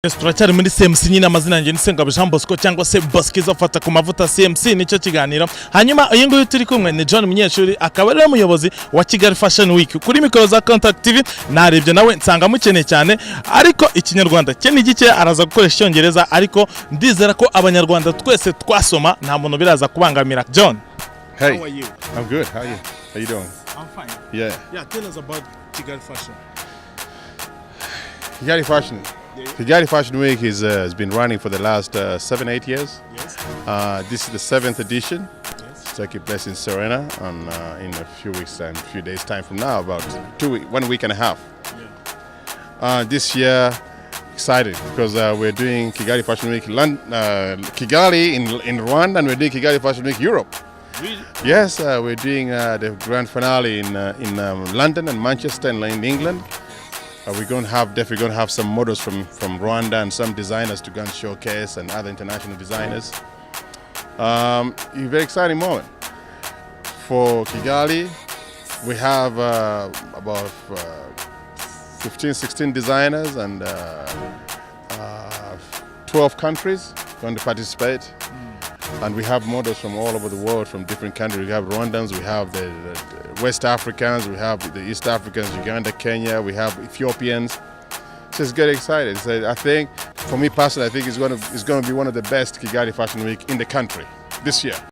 Turacyari muri CMC nyine amazina yanjye ni Sengabo Jean Bosco cyangwa se Boskiza fata ku mavuta CMC nicyo kiganiro. Hanyuma uyu nguyu turi kumwe ni John Munyeshuli, akaba ari umuyobozi wa Kigali Fashion Week. Kuri mikoro za Contact TV narebye nawe nsanga mukeneye cyane, ariko ikinyarwanda cye ni gike, araza gukoresha icyongereza, ariko ndizera ko abanyarwanda twese twasoma nta muntu biraza kubangamira. John, hey, how are you? I'm good. How are you? How you doing? I'm fine. Yeah. Yeah, tell us about Kigali Fashion. Kigali Fashion. Kigali Fashion Week has been running for the last 7-8 years. Yes. This is the 7th edition. Yes. It's taking place in Serena in a few days time from now, about 1 week and a half. Yeah. This year, excited because we're doing Kigali Fashion Week Kigali in Rwanda, and we're doing Kigali Fashion Week Europe. Really? Yes, we're doing the grand finale in London and Manchester and in England. We're definitely going to have some models from Rwanda and some designers to go and showcase, and other international designers. A very exciting moment. For Kigali, we have about 15-16 designers and 12 countries going to participate. And we have models from all over the world, from different countries. We have Rwandans, we have the West Africans, we have the East Africans, Uganda, Kenya, we have Ethiopians. Just get excited. So I think, for me personally, I think it's going to be one of the best Kigali Fashion Week in the country this year.